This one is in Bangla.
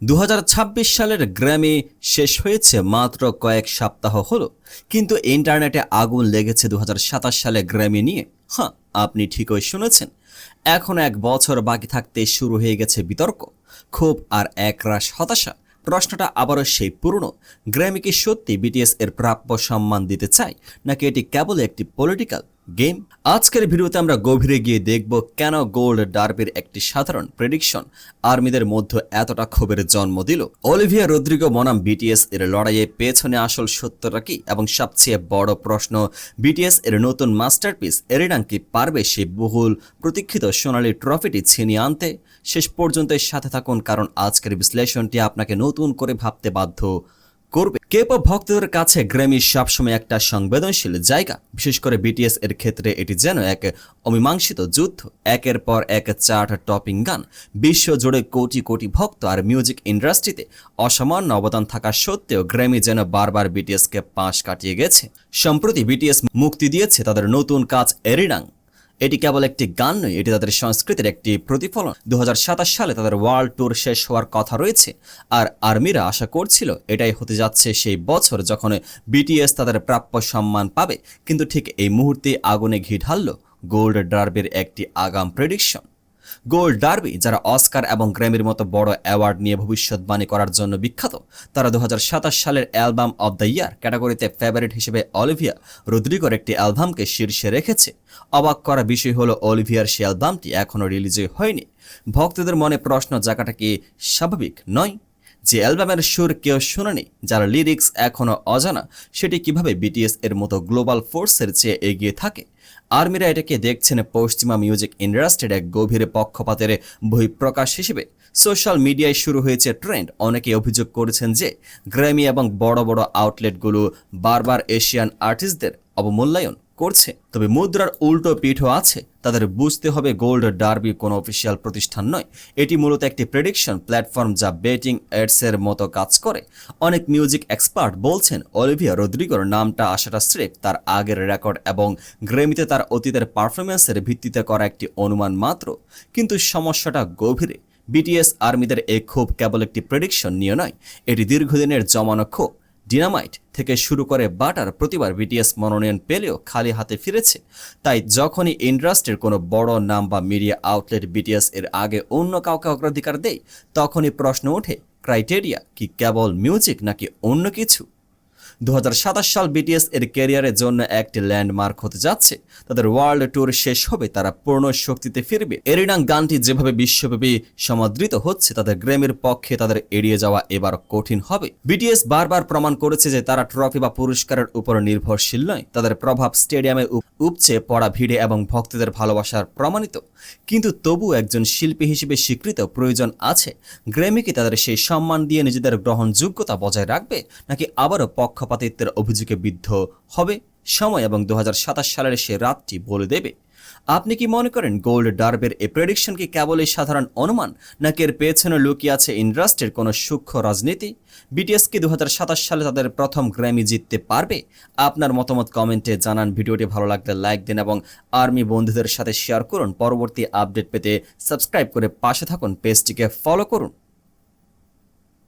2026 সালের গ্র্যামি শেষ হয়েছে মাত্র কয়েক সপ্তাহ হলো, কিন্তু ইন্টারনেটে আগুন লেগেছে 2027 সালে গ্র্যামি নিয়ে। হ্যাঁ, আপনি ঠিকই শুনেছেন। এখন এক বছর বাকি থাকতে শুরু হয়ে গেছে বিতর্ক, ক্ষোভ আর একরাশ হতাশা। প্রশ্নটা আবারও সেই পুরনো, গ্র্যামি কি সত্যি বিটিএস এর প্রাপ্য সম্মান দিতে চায়, নাকি এটি কেবল একটি পলিটিক্যাল গেম? আজকের ভিডিওতে আমরা গভীরে গিয়ে দেখব কেন গোল্ড ডার্বির একটি সাধারণ প্রেডিকশন আর্মিদের মধ্যে এতটা ক্ষোভের জন্ম দিল। অলিভিয়া রদ্রিগো বনাম বিটিএস এর লড়াইয়ে পেছনে আসল সত্যটা কি, এবং সবচেয়ে বড় প্রশ্ন, বিটিএস এর নতুন মাস্টারপিস এরিডাং কি পারবে সেই বহুল প্রতীক্ষিত সোনালী ট্রফিটি ছিনিয়ে আনতে? শেষ পর্যন্ত সাথে থাকুন, কারণ আজকের বিশ্লেষণটি আপনাকে নতুন করে ভাবতে বাধ্য করবে। কে-পপ ভক্তদের কাছে গ্র্যামি সবসময় একটা সংবেদনশীল জায়গা, বিশেষ করে বিটিএস এর ক্ষেত্রে এটি যেন এক অমীমাংসিত যুদ্ধ। একের পর এক চার্ট টপিং গান, বিশ্ব জুড়ে কোটি কোটি ভক্ত আর মিউজিক ইন্ডাস্ট্রিতে অসামান্য অবদান থাকা সত্ত্বেও গ্র্যামি যেন বারবার বিটিএসকে পাশ কাটিয়ে গেছে। সম্প্রতি বিটিএস মুক্তি দিয়েছে তাদের নতুন কাজ এরিডাং। এটি কেবল একটি গান নয়, এটি তাদের সংস্কৃতির একটি প্রতিফলন। 2027 সালে তাদের ওয়ার্ল্ড ট্যুর শেষ হওয়ার কথা রয়েছে, আর আর্মিরা আশা করছিল এটাই হতে যাচ্ছে সেই বছর যখন বিটিএস তাদের প্রাপ্য সম্মান পাবে। কিন্তু ঠিক এই মুহূর্তে আগুনে ঘি ঢালল গোল্ড ডার্বির একটি আগাম প্রেডিকশন। গোল্ড ডার্বি, যারা অস্কার এবং গ্র্যামির মতো বড় অ্যাওয়ার্ড নিয়ে ভবিষ্যৎবাণী করার জন্য বিখ্যাত, তারা 2027 সালের অ্যালবাম অব দ্য ইয়ার ক্যাটাগরিতে ফেভারিট হিসেবে অলিভিয়া রদ্রিগোর একটি অ্যালবামকে শীর্ষে রেখেছে। অবাক করা বিষয় হলো, অলিভিয়ার সেই অ্যালবামটি এখনও রিলিজই হয়নি। ভক্তদের মনে প্রশ্ন জায়গাটা কি স্বাভাবিক নয়? যে অ্যালবামের সুর কেউ শোনেনি, যার লিরিক্স এখনও অজানা, সেটি কিভাবে বিটিএস এর মতো গ্লোবাল ফোর্সের চেয়ে এগিয়ে থাকে? আর্মিরা এটাকে দেখছেন পশ্চিমা মিউজিক ইন্ডাস্ট্রির এক গভীর পক্ষপাতের বহিঃপ্রকাশ হিসেবে। সোশ্যাল মিডিয়ায় শুরু হয়েছে ট্রেন্ড। অনেকে অভিযোগ করেছেন যে গ্র্যামি এবং বড় বড় আউটলেটগুলো বারবার এশিয়ান আর্টিস্টদের অবমূল্যায়ন করছে। তবে মুদ্রার উল্টো পিঠও আছে। তাদের বুঝতে হবে, গোল্ড ডার্বি কোনো অফিসিয়াল প্রতিষ্ঠান নয়, এটি মূলত একটি প্রেডিকশন প্ল্যাটফর্ম যা বেটিং এডসের মতো কাজ করে। অনেক মিউজিক এক্সপার্ট বলছেন অলিভিয়া রদ্রিগোর নামটা আসাটা স্রেফ তার আগের রেকর্ড এবং গ্র্যামিতে তার অতীতের পারফরমেন্সের ভিত্তিতে করা একটি অনুমান মাত্র। কিন্তু সমস্যাটা গভীরে। বিটিএস আর্মিদের এই ক্ষোভ কেবল একটি প্রেডিকশন নিয়ে নয়, এটি দীর্ঘদিনের জমানো ক্ষোভ। ডিনামাইট থেকে শুরু করে বাটার প্রতিবার বিটিএস মনোনয়ন পেলেও খালি হাতে ফিরেছে। তাই যখনই ইন্ডাস্ট্রির কোনো বড় নাম বা মিডিয়া আউটলেট বিটিএস এর আগে অন্য কাউকে অগ্রাধিকার দেয়, তখনই প্রশ্ন ওঠে, ক্রাইটেরিয়া কি কেবল মিউজিক নাকি অন্য কিছু? 2027 সাল বিটিএস এর ক্যারিয়ারের জন্য একটি ল্যান্ডমার্ক হতে যাচ্ছে। তাদের ওয়ার্ল্ড ট্যুর শেষ হবে, তারা পূর্ণ শক্তিতে ফিরবে। এরিডাং গানটি যেভাবে বিশ্বব্যাপী সমাদৃত হচ্ছে, তাদের গ্র্যামির পক্ষে তাদের এড়িয়ে যাওয়া এবার কঠিন হবে। বিটিএস বারবার প্রমাণ করেছে যে তারা ট্রফি বা পুরস্কারের উপর নির্ভরশীল নয়। তাদের প্রভাব স্টেডিয়ামে উপচে পড়া ভিড়ে এবং ভক্তদের ভালোবাসার প্রমাণিত। কিন্তু তবু একজন শিল্পী হিসেবে স্বীকৃত প্রয়োজন আছে। গ্র্যামি কি তাদের সেই সম্মান দিয়ে নিজেদের গ্রহণযোগ্যতা বজায় রাখবে, নাকি আবারও পক্ষপাতিত্বের অভিযোগে বিদ্ধ হবে? সময় এবং 2027 সালের সে রাতটি বলে দেবে। আপনি কি মনে করেন গোল্ড ডার্বের এই প্রেডিকশন কি কেবলই সাধারণ অনুমান, নাকি এর পেছনে লুকিয়ে আছে ইন্ডাস্ট্রির কোনো সূক্ষ্ম রাজনীতি? বিটিএস কি 2027 সালে তাদের প্রথম গ্র্যামি জিততে পারবে? আপনার মতামত কমেন্টে জানান। ভিডিওটি ভালো লাগলে লাইক দিন এবং আর্মি বন্ধুদের সাথে শেয়ার করুন। পরবর্তী আপডেট পেতে সাবস্ক্রাইব করে পাশে থাকুন, পেজটিকে ফলো করুন।